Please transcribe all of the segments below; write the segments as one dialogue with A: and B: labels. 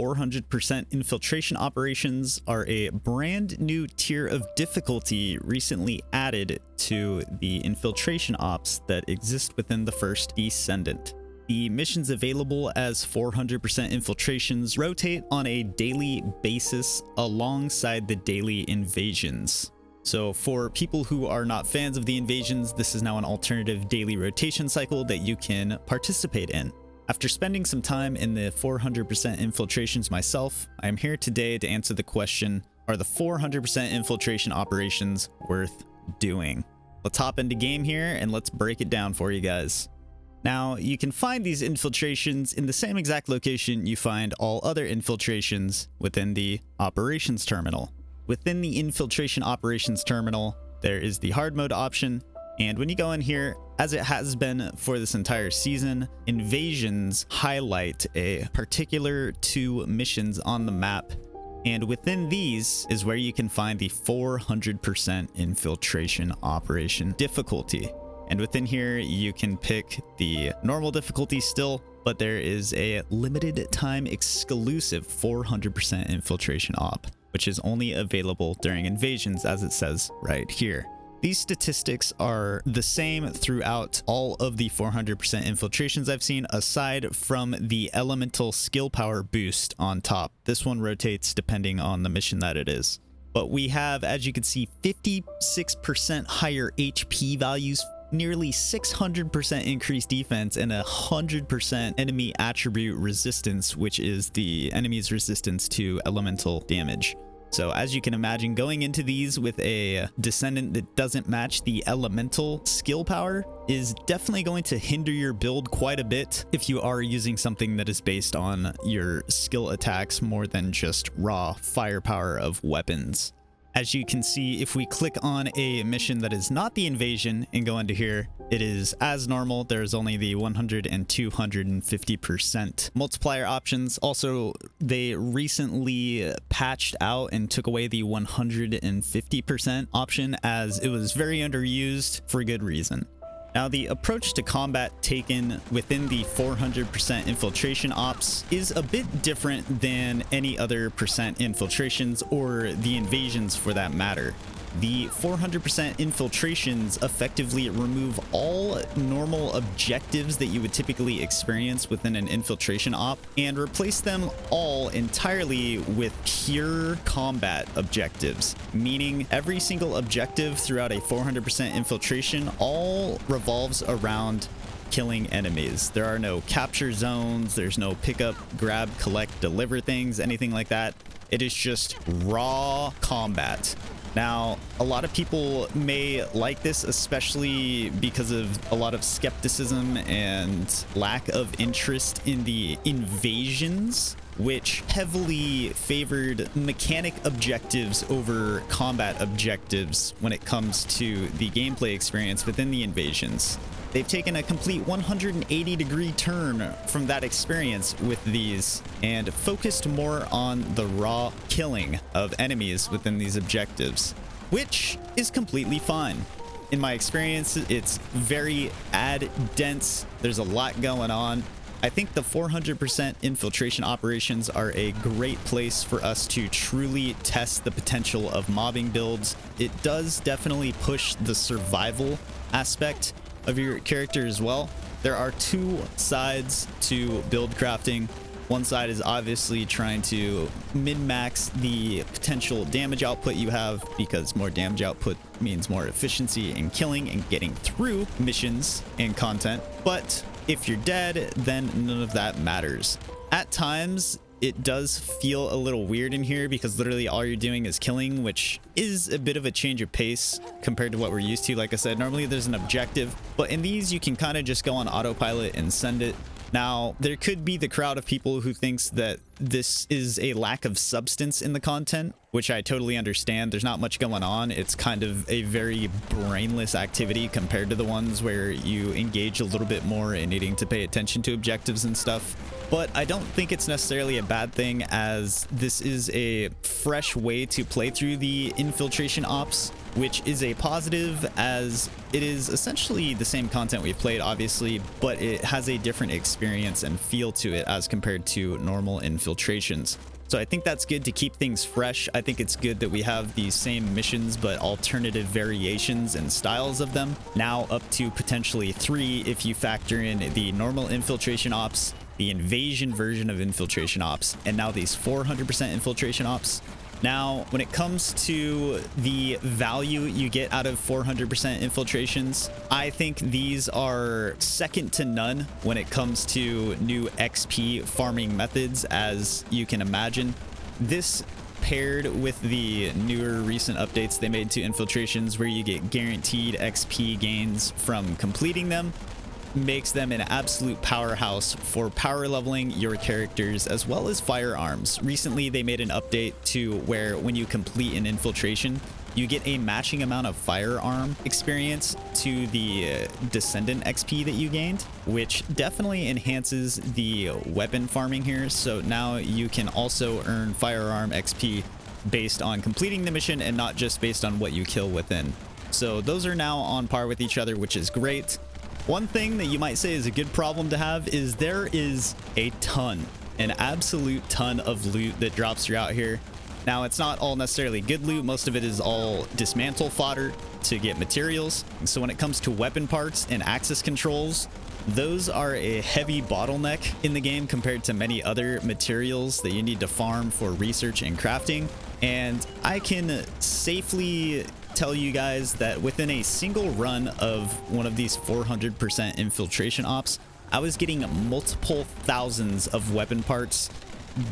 A: 400% infiltration operations are a brand new tier of difficulty recently added to the infiltration ops that exist within the first Descendant. The missions available as 400% infiltrations rotate on a daily basis alongside the daily invasions. So for people who are not fans of the invasions, this is now an alternative daily rotation cycle that you can participate in. After spending some time in the 400% infiltrations myself, I am here today to answer the question, are the 400% infiltration operations worth doing? Let's hop into game here and let's break it down for you guys. Now, you can find these infiltrations in the same exact location you find all other infiltrations within the operations terminal. Within the infiltration operations terminal, there is the hard mode option. And when you go in here, as it has been for this entire season, invasions highlight a particular 2 missions on the map. And within these is where you can find the 400% infiltration operation difficulty. And within here, you can pick the normal difficulty still, but there is a limited time exclusive 400% infiltration op, which is only available during invasions, as it says right here. These statistics are the same throughout all of the 400% infiltrations I've seen, aside from the elemental skill power boost on top. This one rotates depending on the mission that it is. But we have, as you can see, 56% higher HP values, nearly 600% increased defense, and 100% enemy attribute resistance, which is the enemy's resistance to elemental damage. So as you can imagine, going into these with a Descendant that doesn't match the elemental skill power is definitely going to hinder your build quite a bit if you are using something that is based on your skill attacks more than just raw firepower of weapons. As you can see, if we click on a mission that is not the invasion and go into here, it is as normal. There's only the 100 and 250% multiplier options. Also, they recently patched out and took away the 150% option, as it was very underused for good reason. Now, the approach to combat taken within the 400% infiltration ops is a bit different than any other percent infiltrations or the invasions for that matter. The 400% infiltrations effectively remove all normal objectives that you would typically experience within an infiltration op and replace them all entirely with pure combat objectives, meaning every single objective throughout a 400% infiltration all revolves around killing enemies. There are no capture zones, there's no pick up, grab, collect, deliver things, anything like that. It is just raw combat. Now, a lot of people may like this, especially because of a lot of skepticism and lack of interest in the invasions, which heavily favored mechanic objectives over combat objectives when it comes to the gameplay experience within the invasions. They've taken a complete 180-degree turn from that experience with these and focused more on the raw killing of enemies within these objectives, which is completely fine. In my experience, it's very ad dense. There's a lot going on. I think the 400% infiltration operations are a great place for us to truly test the potential of mobbing builds. It does definitely push the survival aspect of your character as well. There are 2 sides to build crafting. One side is obviously trying to min-max the potential damage output you have, because more damage output means more efficiency in killing and getting through missions and content. But if you're dead, then none of that matters. At times, it does feel a little weird in here because literally all you're doing is killing, which is a bit of a change of pace compared to what we're used to. Like I said, normally there's an objective, but in these you can kind of just go on autopilot and send it. Now, there could be the crowd of people who thinks that this is a lack of substance in the content, which I totally understand. There's not much going on. It's kind of a very brainless activity compared to the ones where you engage a little bit more in needing to pay attention to objectives and stuff. But I don't think it's necessarily a bad thing, as this is a fresh way to play through the infiltration ops. which is a positive as it is essentially the same content we've played, obviously, but it has a different experience and feel to it as compared to normal infiltrations. So I think that's good to keep things fresh. I think it's good that we have these same missions, but alternative variations and styles of them. Now up to potentially 3 if you factor in the normal infiltration ops, the invasion version of infiltration ops, and now these 400% infiltration ops. Now, when it comes to the value you get out of 400% infiltrations, I think these are second to none when it comes to new XP farming methods, as you can imagine. This paired with the newer recent updates they made to infiltrations where you get guaranteed XP gains from completing them makes them an absolute powerhouse for power leveling your characters as well as firearms. Recently, they made an update to where when you complete an infiltration, you get a matching amount of firearm experience to the Descendant XP that you gained, which definitely enhances the weapon farming here. So now you can also earn firearm XP based on completing the mission and not just based on what you kill within. So those are now on par with each other, which is great. One thing that you might say is a good problem to have is there is a ton, an absolute ton of loot that drops throughout here. Now, it's not all necessarily good loot. Most of it is all dismantle fodder to get materials. So when it comes to weapon parts and access controls, those are a heavy bottleneck in the game compared to many other materials that you need to farm for research and crafting. And I can safely tell you guys that within a single run of one of these 400% infiltration ops, I was getting multiple thousands of weapon parts.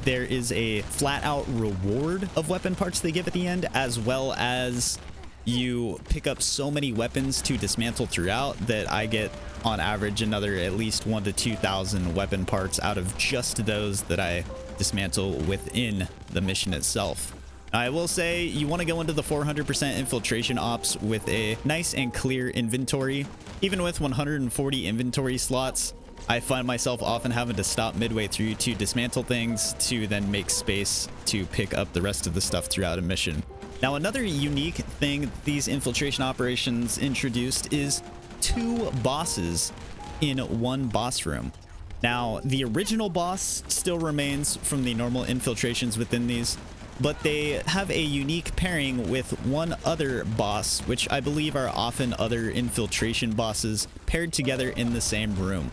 A: There is a flat out reward of weapon parts they give at the end, as well as you pick up so many weapons to dismantle throughout that I get on average another at least 1,000 to 2,000 weapon parts out of just those that I dismantle within the mission itself. I will say you want to go into the 400% infiltration ops with a nice and clear inventory. Even with 140 inventory slots, I find myself often having to stop midway through to dismantle things to then make space to pick up the rest of the stuff throughout a mission. Now, another unique thing these infiltration operations introduced is 2 bosses in one boss room. Now, the original boss still remains from the normal infiltrations within these, but they have a unique pairing with one other boss, which I believe are often other infiltration bosses paired together in the same room.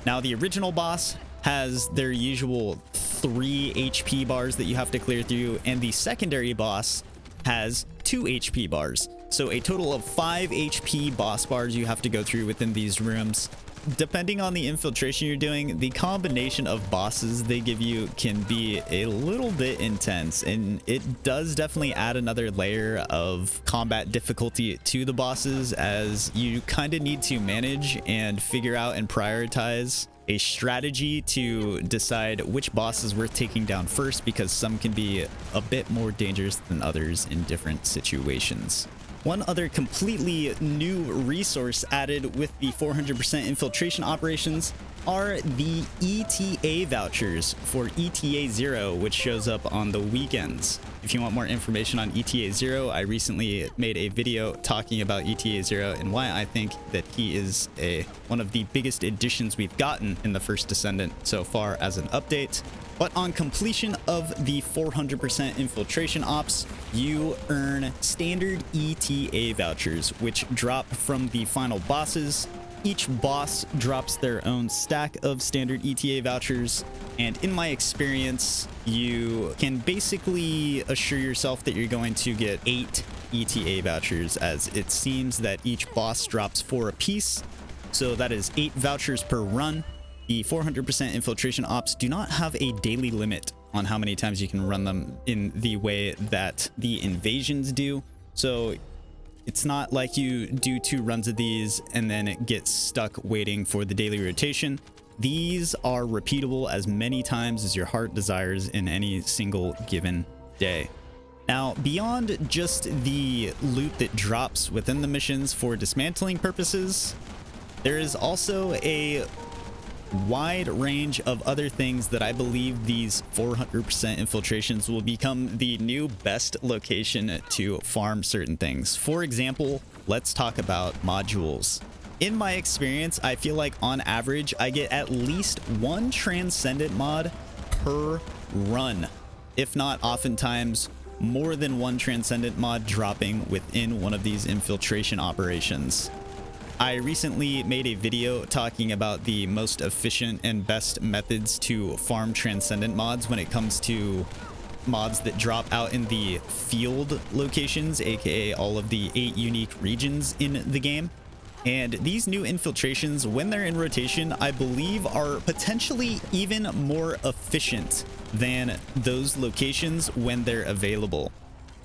A: Now, the original boss has their usual 3 HP bars that you have to clear through, and the secondary boss has 2 HP bars. So a total of 5 HP boss bars you have to go through within these rooms. Depending on the infiltration you're doing, the combination of bosses they give you can be a little bit intense, and it does definitely add another layer of combat difficulty to the bosses, as you kind of need to manage and figure out and prioritize a strategy to decide which boss is worth taking down first, because some can be a bit more dangerous than others in different situations. One other completely new resource added with the 400% infiltration operations are the ETA vouchers for ETA 0, which shows up on the weekends. If you want more information on ETA 0, I recently made a video talking about ETA 0 and why I think that he is one of the biggest additions we've gotten in the first Descendant so far as an update. But on completion of the 400% infiltration ops, you earn standard ETA vouchers, which drop from the final bosses. Each boss drops their own stack of standard ETA vouchers, and in my experience, you can basically assure yourself that you're going to get 8 ETA vouchers, as it seems that each boss drops 4 apiece, so that is 8 vouchers per run. The 400% infiltration ops do not have a daily limit on how many times you can run them in the way that the invasions do. So it's not like you do 2 runs of these and then get stuck waiting for the daily rotation. These are repeatable as many times as your heart desires in any single given day. Now, beyond just the loot that drops within the missions for dismantling purposes, there is also a wide range of other things that I believe these 400% infiltrations will become the new best location to farm certain things. For example, let's talk about modules. In my experience, I feel like on average, I get at least one Transcendent mod per run, if not oftentimes more than one Transcendent mod dropping within one of these infiltration operations. I recently made a video talking about the most efficient and best methods to farm Transcendent mods when it comes to mods that drop out in the field locations, aka all of the 8 unique regions in the game. And these new infiltrations, when they're in rotation, I believe are potentially even more efficient than those locations when they're available.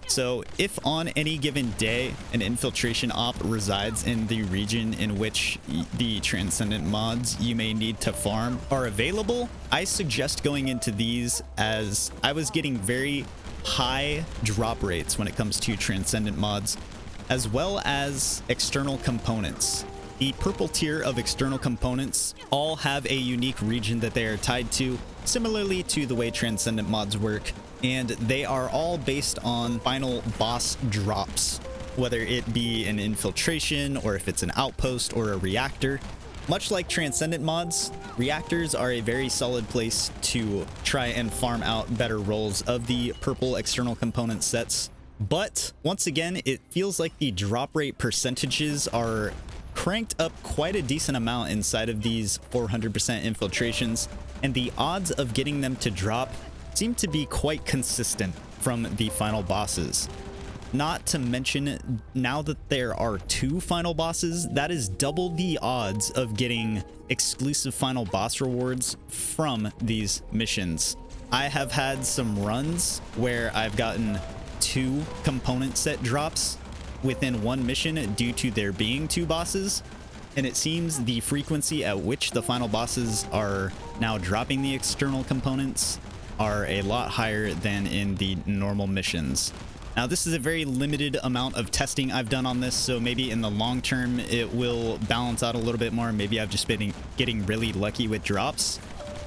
A: So if on any given day an infiltration op resides in the region in which the Transcendent mods you may need to farm are available, I suggest going into these, as I was getting very high drop rates when it comes to Transcendent mods, as well as external components. The purple tier of external components all have a unique region that they are tied to, similarly to the way Transcendent mods work, and they are all based on final boss drops, whether it be an infiltration or if it's an outpost or a reactor. Much like Transcendent mods, reactors are a very solid place to try and farm out better rolls of the purple external component sets. But once again, it feels like the drop rate percentages are cranked up quite a decent amount inside of these 400% infiltrations, and the odds of getting them to drop seem to be quite consistent from the final bosses. Not to mention, now that there are 2 final bosses, that is double the odds of getting exclusive final boss rewards from these missions. I have had some runs where I've gotten 2 component set drops within one mission due to there being 2 bosses, and it seems the frequency at which the final bosses are now dropping the external components are a lot higher than in the normal missions. Now, this is a very limited amount of testing I've done on this, so maybe in the long term it will balance out a little bit more. Maybe I've just been getting really lucky with drops.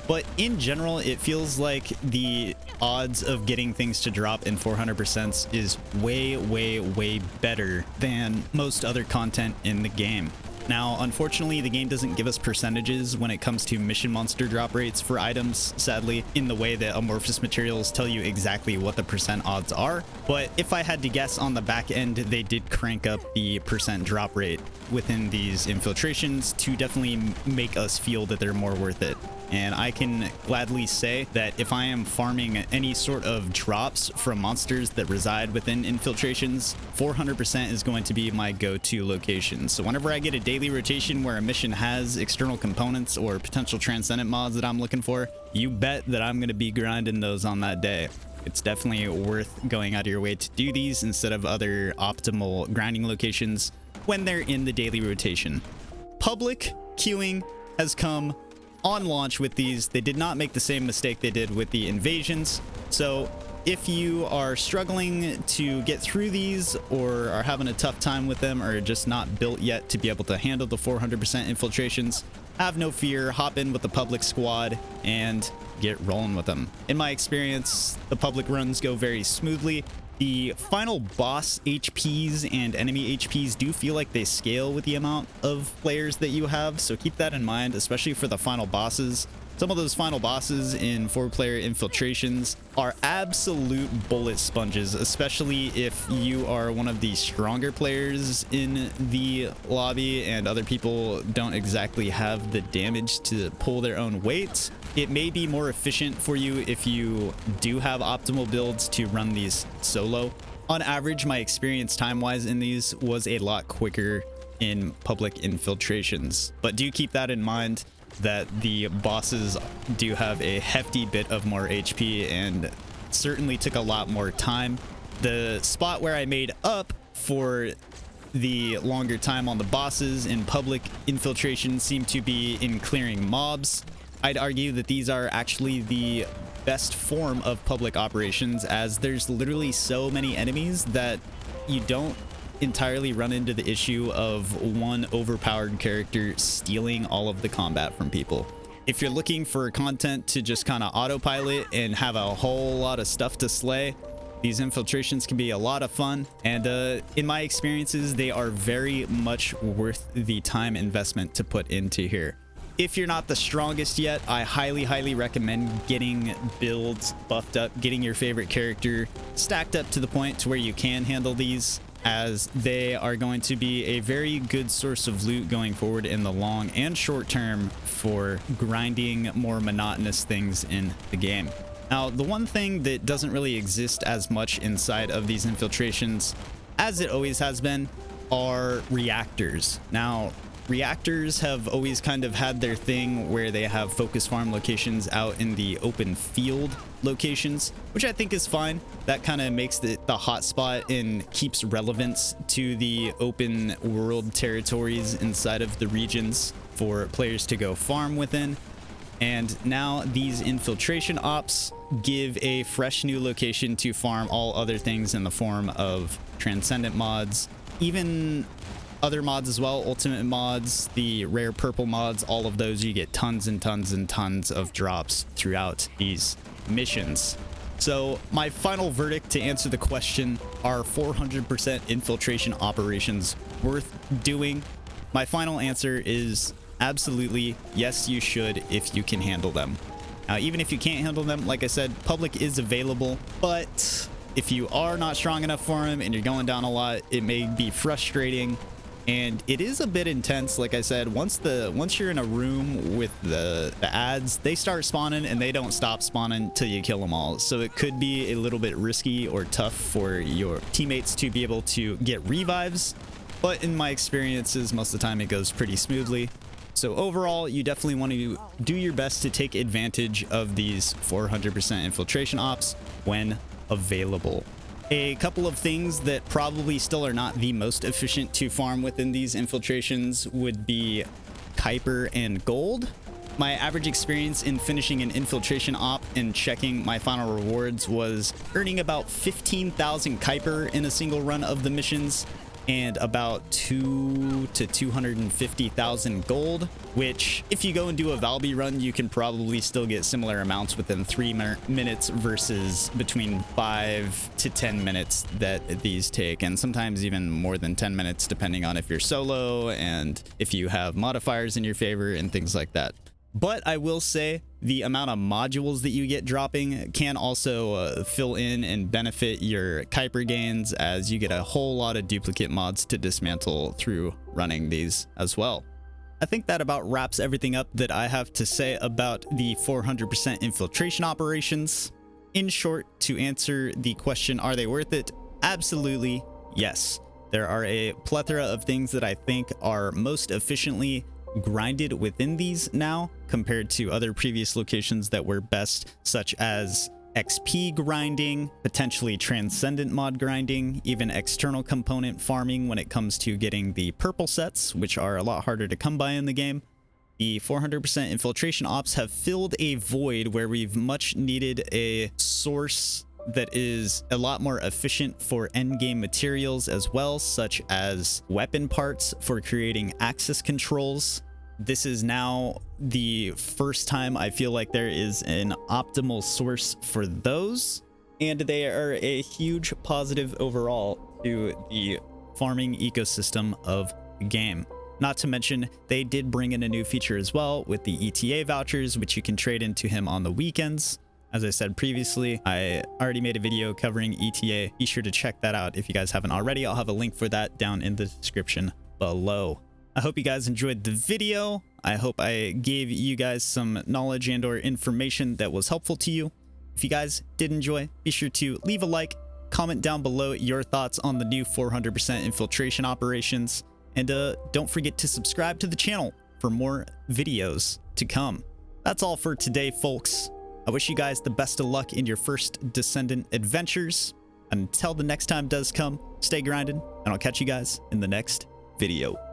A: But in general, it feels like the odds of getting things to drop in 400% is way, way, way better than most other content in the game. Now, unfortunately, the game doesn't give us percentages when it comes to mission monster drop rates for items, sadly, in the way that amorphous materials tell you exactly what the percent odds are. But if I had to guess on the back end, they did crank up the percent drop rate within these infiltrations to definitely make us feel that they're more worth it. And I can gladly say that if I am farming any sort of drops from monsters that reside within infiltrations, 400% is going to be my go-to location. So whenever I get a daily rotation where a mission has external components or potential Transcendent mods that I'm looking for, you bet that I'm going to be grinding those on that day. It's definitely worth going out of your way to do these instead of other optimal grinding locations when they're in the daily rotation. Public queuing has come on launch with these. They did not make the same mistake they did with the invasions. So if you are struggling to get through these or are having a tough time with them or just not built yet to be able to handle the 400% infiltrations, have no fear, hop in with the public squad and get rolling with them. In my experience, the public runs go very smoothly. The final boss HPs and enemy HPs do feel like they scale with the amount of players that you have, so keep that in mind, especially for the final bosses. Some of those final bosses in 4-player infiltrations are absolute bullet sponges, especially if you are one of the stronger players in the lobby and other people don't exactly have the damage to pull their own weight. It may be more efficient for you if you do have optimal builds to run these solo. On average, my experience time-wise in these was a lot quicker in public infiltrations, but do keep that in mind that the bosses do have a hefty bit of more HP and certainly took a lot more time. The spot where I made up for the longer time on the bosses in public infiltration seemed to be in clearing mobs. I'd argue that these are actually the best form of public operations, as there's literally so many enemies that you don't entirely run into the issue of one overpowered character stealing all of the combat from people. If you're looking for content to just kind of autopilot and have a whole lot of stuff to slay, these infiltrations can be a lot of fun. And in my experiences, they are very much worth the time investment to put into here. If you're not the strongest yet, I highly recommend getting builds buffed up, getting your favorite character stacked up to the point to where you can handle these, as they are going to be a very good source of loot going forward in the long and short term for grinding more monotonous things in the game. Now, the one thing that doesn't really exist as much inside of these infiltrations, as it always has been, are reactors. Now, reactors have always kind of had their thing where they have focus farm locations out in the open field locations, which I think is fine. That kind of makes the hotspot and keeps relevance to the open world territories inside of the regions for players to go farm within. And now these infiltration ops give a fresh new location to farm all other things in the form of Transcendant mods, even other mods as well, ultimate mods, the rare purple mods, all of those. You get tons and tons and tons of drops throughout these missions. So my final verdict to answer the question, are 400% infiltration operations worth doing? My final answer is absolutely yes, you should if you can handle them. Now, even if you can't handle them, like I said, public is available, but if you are not strong enough for them and you're going down a lot, it may be frustrating. And it is a bit intense. Like I said, once you're in a room with the ads, they start spawning and they don't stop spawning till you kill them all. So it could be a little bit risky or tough for your teammates to be able to get revives. But in my experiences, most of the time it goes pretty smoothly. So overall, you definitely want to do your best to take advantage of these 400% infiltration ops when available. A couple of things that probably still are not the most efficient to farm within these infiltrations would be Kuiper and gold. My average experience in finishing an infiltration op and checking my final rewards was earning about 15,000 Kuiper in a single run of the missions, and about 2 to 250,000 gold, which if you go and do a Valby run, you can probably still get similar amounts within 3 minutes versus between 5 to 10 minutes that these take, and sometimes even more than 10 minutes depending on if you're solo and if you have modifiers in your favor and things like that. But I will say the amount of modules that you get dropping can also fill in and benefit your Kuiper gains, as you get a whole lot of duplicate mods to dismantle through running these as well. I think that about wraps everything up that I have to say about the 400% infiltration operations. In short, to answer the question, are they worth it? Absolutely yes. There are a plethora of things that I think are most efficiently grinded within these now compared to other previous locations that were best, such as XP grinding, potentially Transcendant mod grinding, even external component farming when it comes to getting the purple sets, which are a lot harder to come by in the game. The 400% infiltration ops have filled a void where we've much needed a source that is a lot more efficient for endgame materials as well, such as weapon parts for creating axis controls. This is now the first time I feel like there is an optimal source for those, and they are a huge positive overall to the farming ecosystem of the game. Not to mention, they did bring in a new feature as well with the ETA vouchers, which you can trade into him on the weekends. As I said previously, I already made a video covering ETA. Be sure to check that out if you guys haven't already. I'll have a link for that down in the description below. I hope you guys enjoyed the video. I hope I gave you guys some knowledge and or information that was helpful to you. If you guys did enjoy, be sure to leave a like, comment down below your thoughts on the new 400% infiltration operations, and don't forget to subscribe to the channel for more videos to come. That's all for today, folks. I wish you guys the best of luck in your first Descendant adventures. Until the next time does come, stay grinding, and I'll catch you guys in the next video.